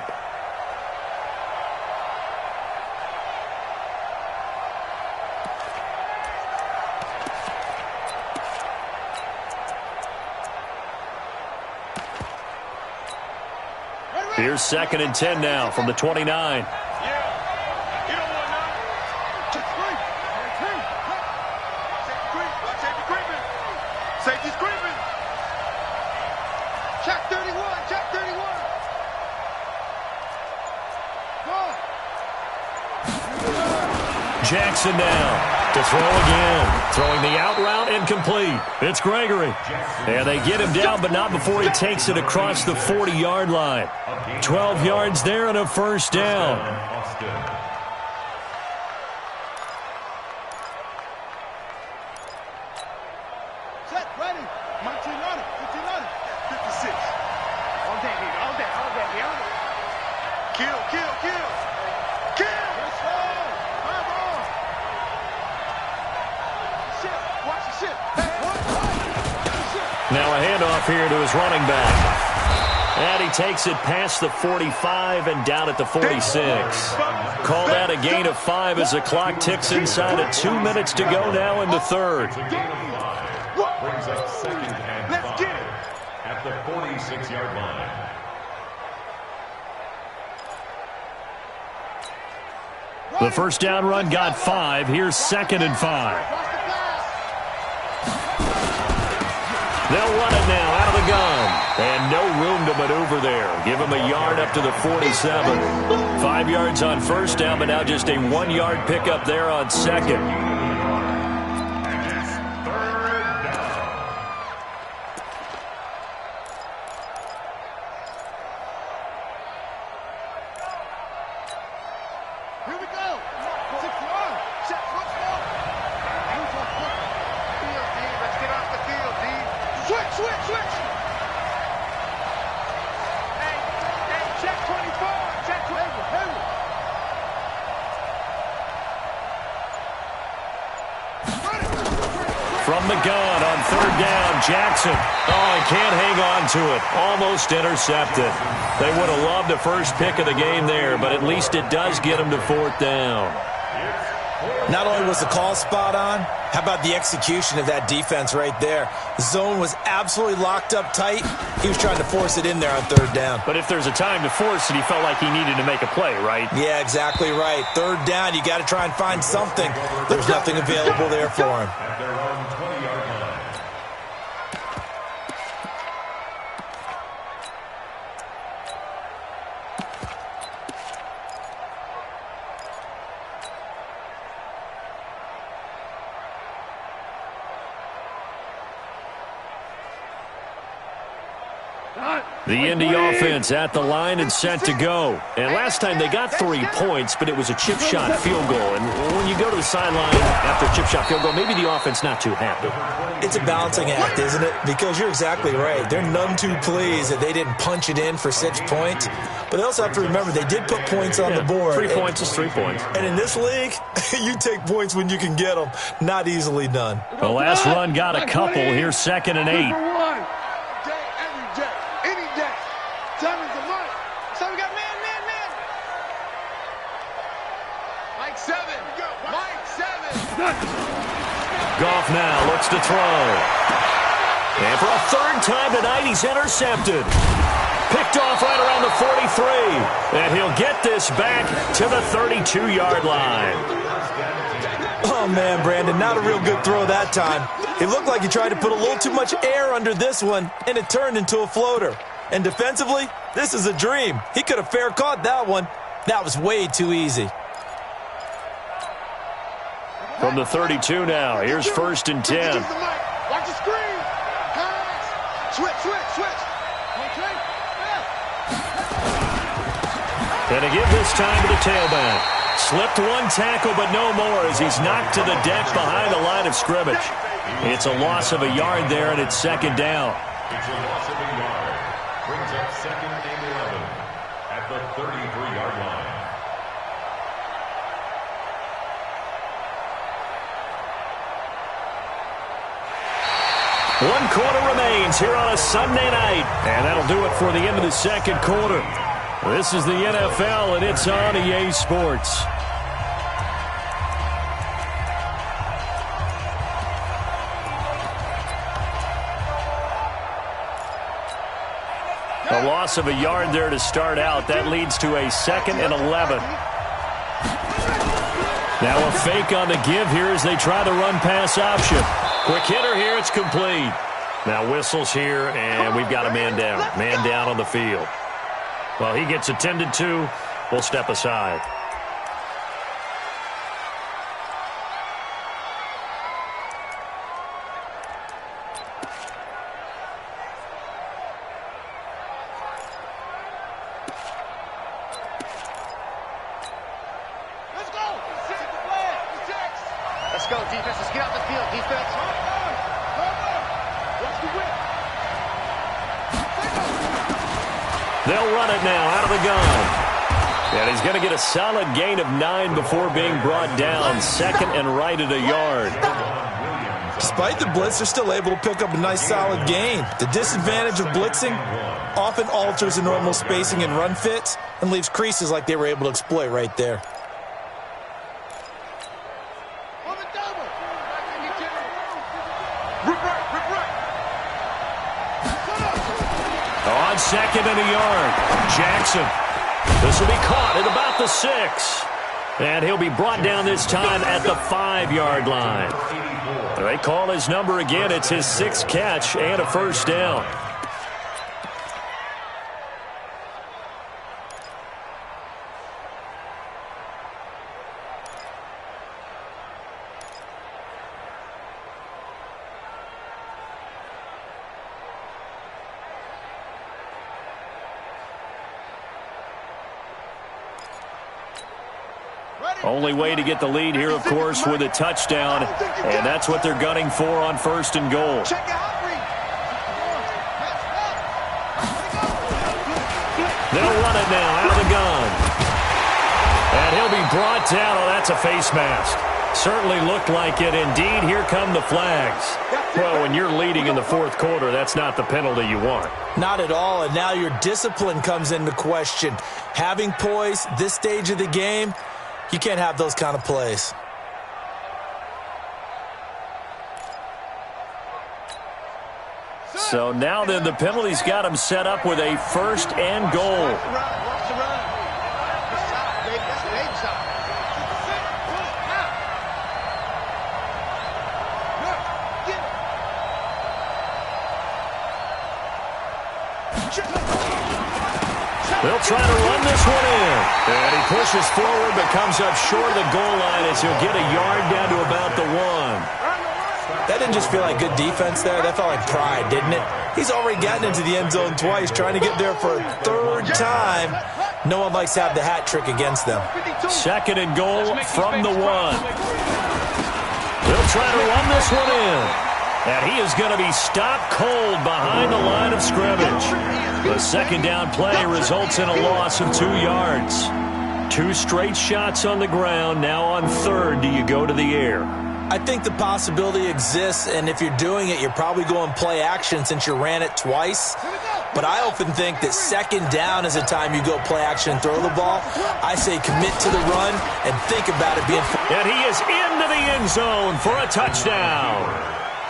Here's 2nd and 10 now from the 29. Yeah. You don't want none. Safety creeping. Safety's creeping. Check 31. Check 31. Jackson now to throw again. Throwing the out route incomplete. It's Gregory. And they get him down, but not before he takes it across the 40-yard line. 12 yards there and a 1st down. Set, ready. 1990. 56. All day, baby. All day. Kill. Let's go. Come on. Shit. Watch the shit. Now a handoff here to his running back. And he takes it past the 45 and down at the 46. Call that a gain of 5 as the clock ticks inside of 2 minutes to go now in the 3rd. Brings up 2nd and 5 at the 46-yard line. The first down run got 5. Here's 2nd and 5. They'll run it now out of the gun. And no room to maneuver there. Give him a yard up to the 47. 5 yards on 1st down, but now just a 1-yard pickup there on 2nd. From the gun on 3rd down, Jackson. Oh, he can't hang on to it. Almost intercepted. They would have loved the first pick of the game there, but at least it does get him to 4th down. Not only was the call spot on, how about the execution of that defense right there? The zone was absolutely locked up tight. He was trying to force it in there on 3rd down. But if there's a time to force it, he felt like he needed to make a play, right? Yeah, exactly right. 3rd down, you got to try and find something. There's nothing available there for him. The Indy offense at the line and set to go. And last time they got 3 points, but it was a chip shot field goal. And when you go to the sideline after a chip shot field goal, maybe the offense not too happy. It's a balancing act, isn't it? Because you're exactly right. They're none too pleased that they didn't punch it in for 6 points. But they also have to remember they did put points on the board. 3 points is 3 points. And in this league, you take points when you can get them. Not easily done. The last run got a couple. Here's 2nd and 8. Goff now looks to throw. And for a 3rd time tonight, he's intercepted. Picked off right around the 43. And he'll get this back to the 32-yard line. Oh, man, Brandon, not a real good throw that time. It looked like he tried to put a little too much air under this one, and it turned into a floater. And defensively, this is a dream. He could have fair caught that one. That was way too easy. From the 32 now, here's 1st and 10. Watch the screen. Switch. And a give this time to the tailback. Slipped one tackle, but no more as he's knocked to the deck behind the line of scrimmage. It's a loss of a yard there, and it's 2nd down. It's a loss of a yard. Brings up 2nd and 11 at the 33-yard line. One quarter remains here on a Sunday night. And that'll do it for the end of the 2nd quarter. This is the NFL, and it's on EA Sports. A loss of a yard there to start out. That leads to a 2nd and 11. Now a fake on the give here as they try the run-pass option. Quick hitter here, it's complete. Now whistles here, and we've got a man down. Man down on the field. Well, he gets attended to. We'll step aside. Let's go, defense. Let's get out the field, defense. Watch the whip. They'll run it now out of the gun. And he's going to get a solid gain of 9 before being brought down. 2nd and right at a yard. Despite the blitz, they're still able to pick up a nice solid gain. The disadvantage of blitzing often alters the normal spacing and run fits and leaves creases like they were able to exploit right there. On 2nd and a yard, Jackson. This will be caught at about the 6. And he'll be brought down this time at the 5-yard line. They call his number again. It's his 6th catch and a 1st down. Only way to get the lead here, of course, with a touchdown, and that's what they're gunning for on 1st and goal. They'll run it now out of the gun. And he'll be brought down. Oh, that's a face mask. Certainly looked like it. Indeed, here come the flags. Well, when you're leading in the 4th quarter, that's not the penalty you want. Not at all, and now your discipline comes into question. Having poise this stage of the game, you can't have those kind of plays. So now then, the penalty's got him set up with a 1st and goal. They'll try to run this one in. And he pushes forward but comes up short of the goal line as he'll get a yard down to about the 1. That didn't just feel like good defense there. That felt like pride, didn't it? He's already gotten into the end zone twice, trying to get there for a third time. No one likes to have the hat trick against them. 2nd and goal from the 1. They'll try to run this one in. And he is going to be stopped cold behind the line of scrimmage. The 2nd down play results in a loss of 2 yards. 2 straight shots on the ground. Now on 3rd, do you go to the air? I think the possibility exists, and if you're doing it, you're probably going play action since you ran it twice. But I often think that 2nd down is the time you go play action and throw the ball. I say commit to the run and think about it being... And he is into the end zone for a touchdown.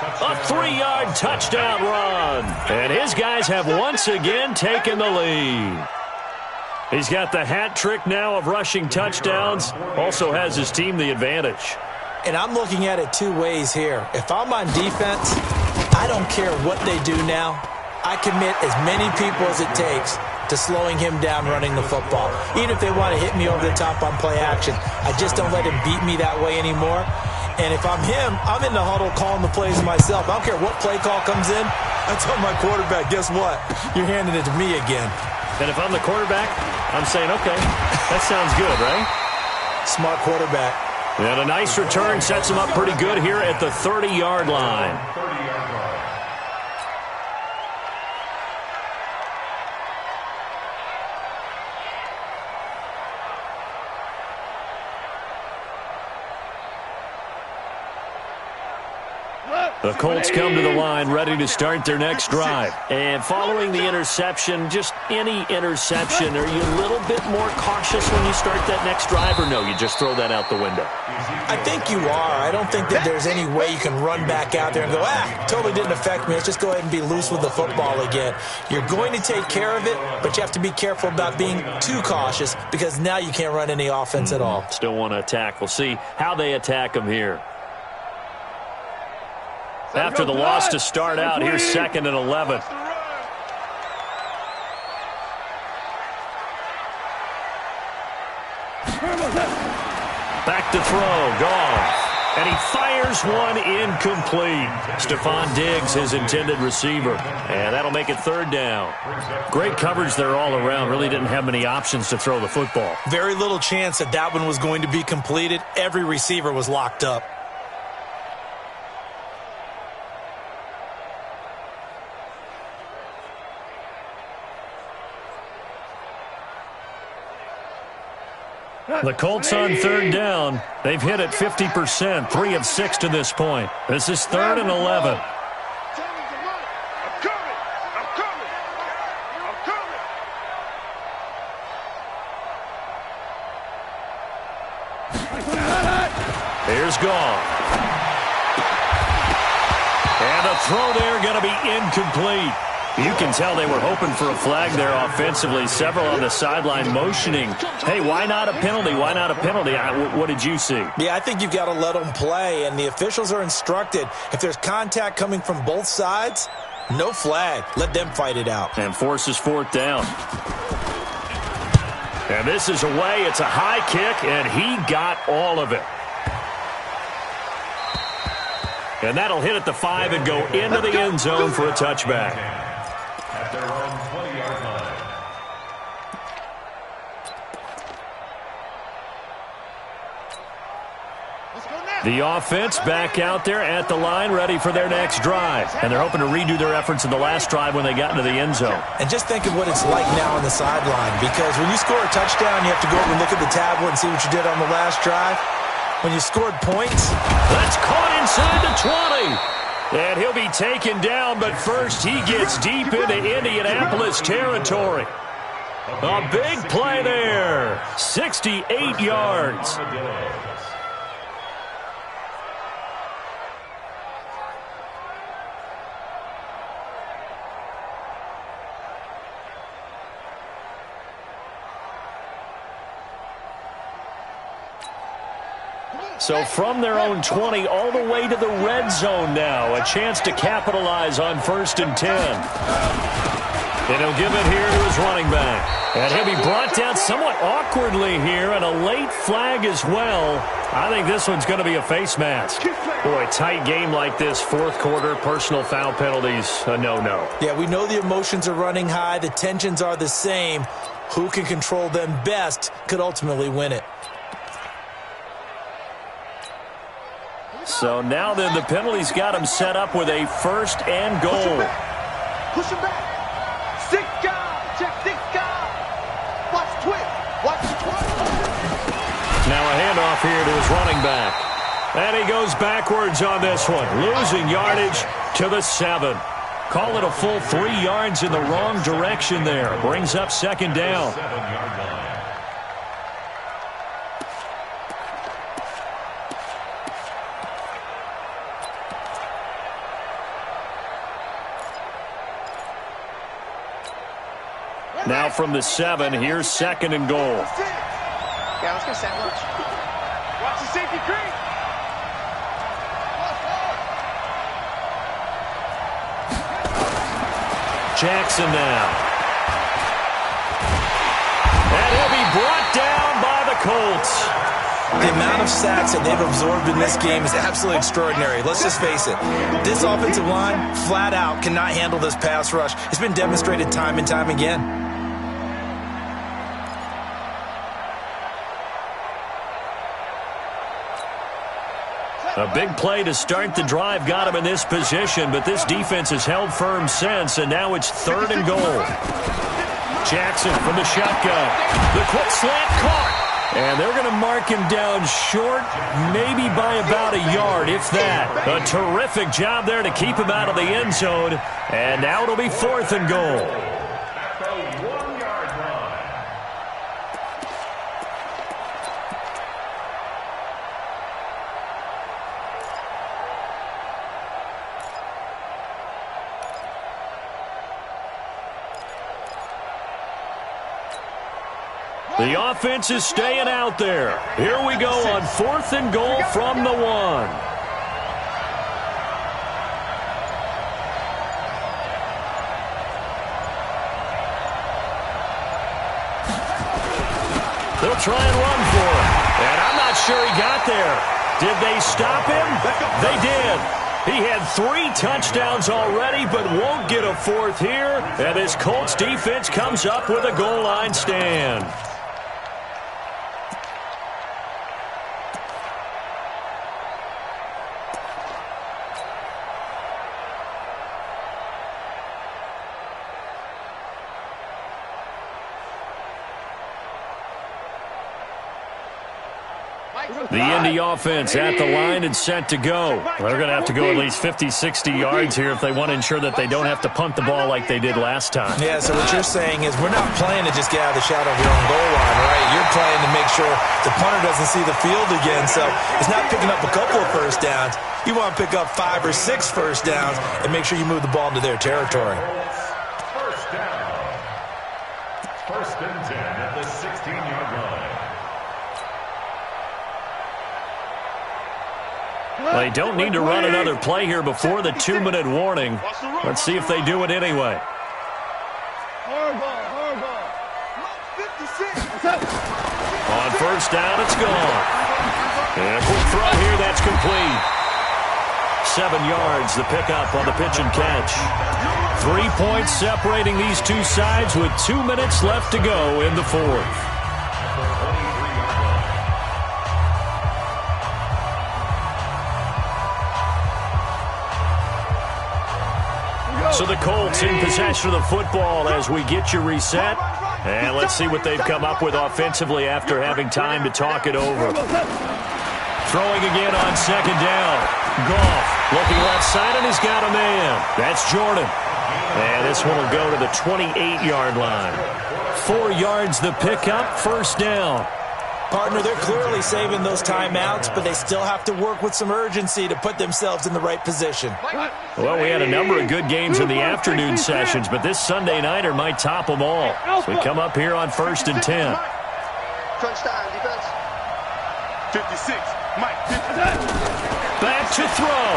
A 3-yard touchdown run. And his guys have once again taken the lead. He's got the hat trick now of rushing touchdowns. Also has his team the advantage. And I'm looking at it 2 ways here. If I'm on defense, I don't care what they do now. I commit as many people as it takes to slowing him down running the football. Even if they want to hit me over the top on play action, I just don't let him beat me that way anymore. And if I'm him, I'm in the huddle calling the plays myself. I don't care what play call comes in. I tell my quarterback, guess what? You're handing it to me again. And if I'm the quarterback, I'm saying, okay, that sounds good, right? Smart quarterback. And a nice return sets him up pretty good here at the 30-yard line. The Colts come to the line ready to start their next drive. And following the interception, just any interception, are you a little bit more cautious when you start that next drive, or no, you just throw that out the window? I think you are. I don't think that there's any way you can run back out there and go, totally didn't affect me. Let's just go ahead and be loose with the football again. You're going to take care of it, but you have to be careful about being too cautious because now you can't run any offense at all. Still want to attack. We'll see how they attack them here. After the loss to start out, here's 2nd and 11. Back to throw, gone. And he fires one incomplete. Stephon Diggs, his intended receiver. And that'll make it 3rd down. Great coverage there all around. Really didn't have many options to throw the football. Very little chance that that one was going to be completed. Every receiver was locked up. The Colts on 3rd down. They've hit it 50%, 3 of 6 to this point. This is 3rd and 11. Here's Goff. And a throw there going to be incomplete. You can tell they were hoping for a flag there offensively. Several on the sideline motioning, hey, why not a penalty? Why not a penalty? What did you see? Yeah, I think you've got to let them play, and the officials are instructed. If there's contact coming from both sides, no flag. Let them fight it out. And forces 4th down. And this is away. It's a high kick, and he got all of it. And that'll hit at the 5 and go into the end zone for a touchback. At their own 20-yard line. The offense back out there at the line, ready for their next drive. And they're hoping to redo their efforts in the last drive when they got into the end zone. And just think of what it's like now on the sideline, because when you score a touchdown, you have to go over and look at the tablet and see what you did on the last drive. When you scored points. That's caught inside the 20. And he'll be taken down, but first he gets deep into Indianapolis territory. A big play there. 68 yards. So from their own 20 all the way to the red zone now. A chance to capitalize on 1st and 10. And he'll give it here to his running back. And he'll be brought down somewhat awkwardly here, and a late flag as well. I think this one's going to be a face mask. Boy, tight game like this, fourth quarter, personal foul penalties, a no-no. Yeah, we know the emotions are running high. The tensions are the same. Who can control them best could ultimately win it. So now then, the penalty's got him set up with a first and goal. Push him back. 6 guys. Check 6 guys. Watch twist. Watch the twist. Now a handoff here to his running back. And he goes backwards on this one, losing yardage to the 7. Call it a full 3 yards in the wrong direction there. Brings up second down. 7-yard line. Now from the 7, here's second and goal. Yeah, let's go sandwich. Watch the safety creep. Jackson now. And he'll be brought down by the Colts. The amount of sacks that they've absorbed in this game is absolutely extraordinary. Let's just face it. This offensive line, flat out, cannot handle this pass rush. It's been demonstrated time and time again. A big play to start the drive got him in this position, but this defense has held firm since, and now it's third and goal. Jackson from the shotgun. The quick slant caught. And they're going to mark him down short, maybe by about a yard, if that. A terrific job there to keep him out of the end zone. And now it'll be fourth and goal. At the 1-yard line. The offense is staying out there. Here we go on fourth and goal from the 1. They'll try and run for him. And I'm not sure he got there. Did they stop him? They did. He had 3 touchdowns already, but won't get a 4th here. And this Colts defense comes up with a goal line stand. The Indy offense at the line and set to go. They're going to have to go at least 50, 60 yards here if they want to ensure that they don't have to punt the ball like they did last time. Yeah, so what you're saying is we're not playing to just get out of the shadow of your own goal line, right? You're playing to make sure the punter doesn't see the field again. So it's not picking up a couple of first downs. You want to pick up 5 or 6 first downs and make sure you move the ball into their territory. First down. First and 10 at the 16-yard line. They don't need to run another play here before the 2-minute warning. Let's see if they do it anyway. On first down, it's gone. And a quick throw here, that's complete. 7 yards, the pickup on the pitch and catch. 3 points separating these two sides with 2 minutes left to go in the 4th. So the Colts in possession of the football as we get you reset. And let's see what they've come up with offensively after having time to talk it over. Throwing again on second down. Goff looking left side, and he's got a man. That's Jordan. And this one will go to the 28-yard line. 4 yards the pickup, first down. Partner, they're clearly saving those timeouts, but they still have to work with some urgency to put themselves in the right position. Well, we had a number of good games in the afternoon sessions, but this Sunday nighter might top them all. So we come up here on first and 10. Crunch time, defense. 56, Mike, 56. Back to throw.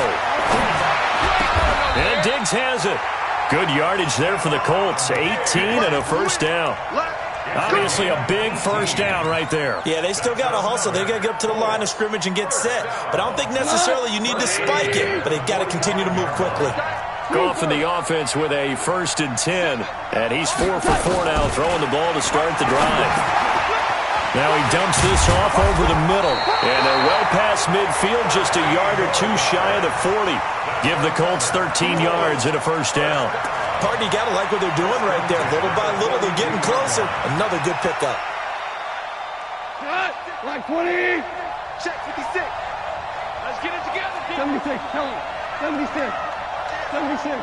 And Diggs has it. Good yardage there for the Colts. 18 and a first down. Obviously a big first down right there. Yeah, they still got to hustle. They got to get up to the line of scrimmage and get set. But I don't think necessarily you need to spike it, but they got to continue to move quickly. Goff in the offense with a 1st and 10. And he's 4 for 4 now, throwing the ball to start the drive. Now he dumps this off over the middle. And they're well past midfield, just a yard or two shy of the 40. Give the Colts 13 yards and a first down. Partner, you got to like what they're doing right there. Little by little, they're getting closer. Another good pickup. Like 20. Check 56. Let's get it together, people. 76. Tell him. 76. 76.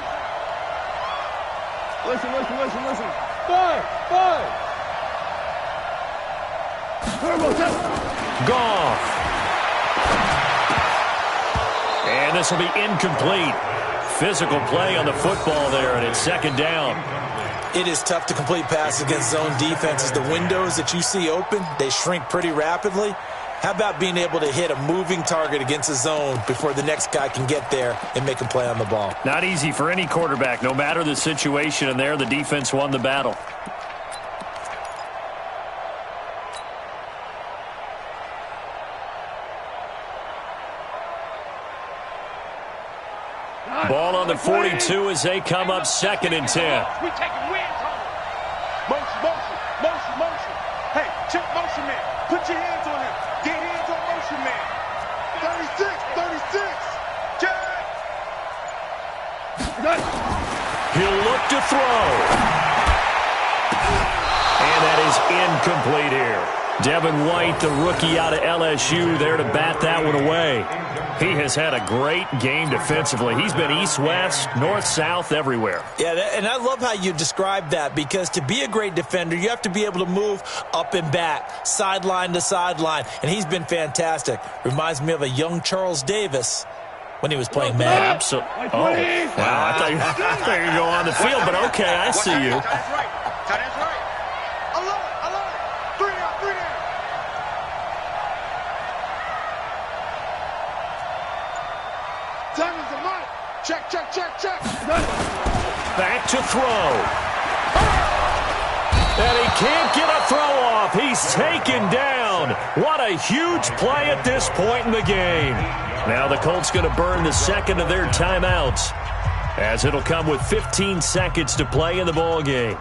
Listen. 5. Goff. And this will be incomplete. Physical play on the football there, and it's 2nd down. It is tough to complete passes against zone defenses. The windows that you see open, they shrink pretty rapidly. How about being able to hit a moving target against a zone before the next guy can get there and make a play on the ball? Not easy for any quarterback, no matter the situation, and there the defense won the battle. Ball on the 42 as they come up 2nd and 10. We taking wins on it. Motion. Hey, check motion man. Put your hands on him. Get hands on motion man. 36. Check. He'll look to throw. And that is incomplete here. Devin White, the rookie out of LSU, there to bat that one away. He has had a great game defensively. He's been east-west, north-south, everywhere. Yeah, and I love how you describe that, because to be a great defender, you have to be able to move up and back, sideline to sideline, and he's been fantastic. Reminds me of a young Charles Davis when he was playing Madden. Absolutely. Oh, wow, I thought you were going to go on the field, but okay, I see you. That's right. I love it. 3 down. Diamonds and mine. Check. Back to throw. And he can't get a throw off. He's taken down. What a huge play at this point in the game. Now the Colts going to burn the 2nd of their timeouts, as it'll come with 15 seconds to play in the ball game.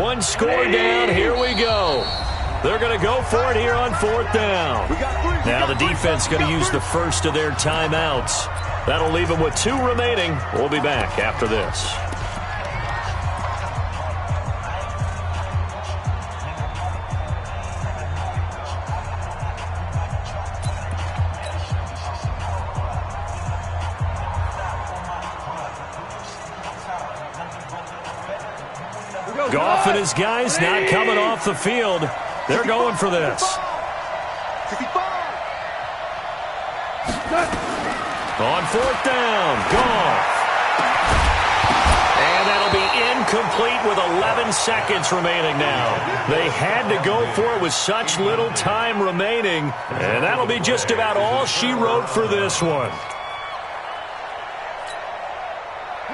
One score down. Here we go. They're going to go for it here on 4th down. Now the defense going to use the 1st of their timeouts. That'll leave them with 2 remaining. We'll be back after this. Goff and his guys not coming off the field. They're going for this. 65. On 4th down, Goff. And that'll be incomplete with 11 seconds remaining now. They had to go for it with such little time remaining, and that'll be just about all she wrote for this one.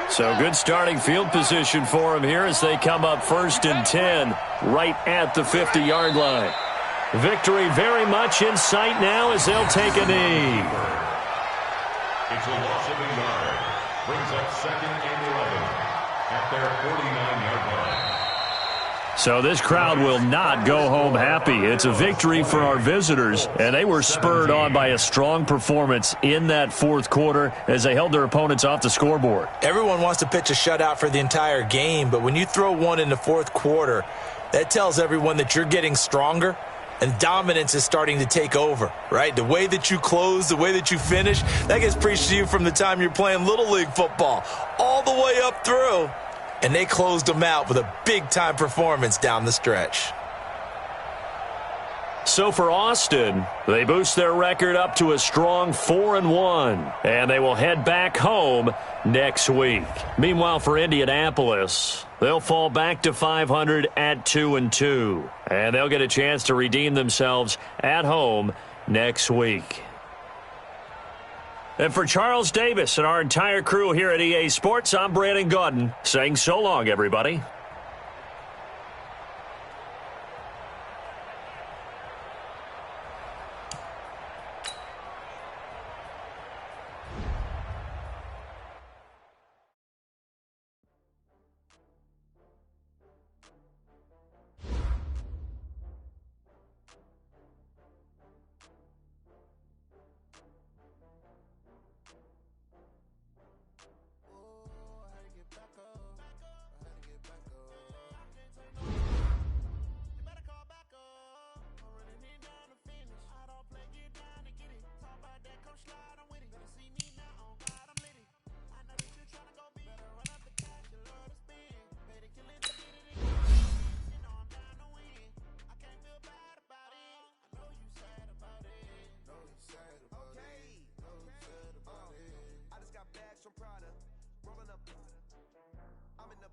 So good starting field position for him here as they come up 1st and 10 right at the 50-yard line. Victory very much in sight now as they'll take a knee. It's a loss of a yard. Brings up 2nd and 11 at their 49-yard line. So this crowd will not go home happy. It's a victory for our visitors, and they were spurred on by a strong performance in that 4th quarter as they held their opponents off the scoreboard. Everyone wants to pitch a shutout for the entire game, but when you throw one in the 4th quarter, that tells everyone that you're getting stronger and dominance is starting to take over, right? The way that you close, the way that you finish, that gets preached to you from the time you're playing Little League football all the way up through. And they closed them out with a big-time performance down the stretch. So for Austin, they boost their record up to a strong 4-1, and they will head back home next week. Meanwhile, for Indianapolis, they'll fall back to 500 at 2-2, and they'll get a chance to redeem themselves at home next week. And for Charles Davis and our entire crew here at EA Sports, I'm Brandon Gaudin saying so long, everybody.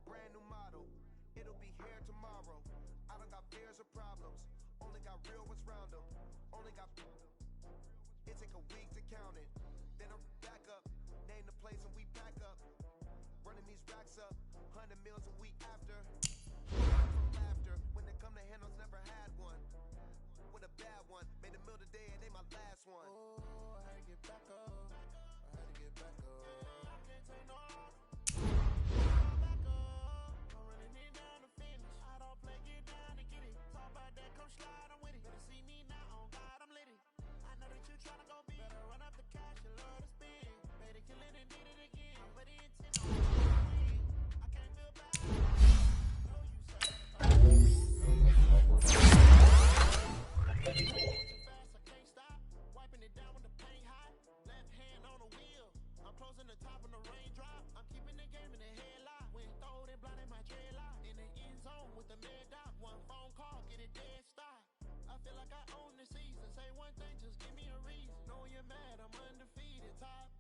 Brand new model, it'll be here tomorrow. I don't got fears or problems, only got real ones round them. Only got it take a week to count it. Then I'm back up, name the place and we pack up. Running these racks up, 100 meals a week after. Laughter, when they come to handles, never had one. With a bad one, made a meal today and they my last one. Oh, I had to get back up, I had to get back up. I can't take no loss. I feel like I own the season. Say one thing, just give me a reason. Know you're mad, I'm undefeated. Top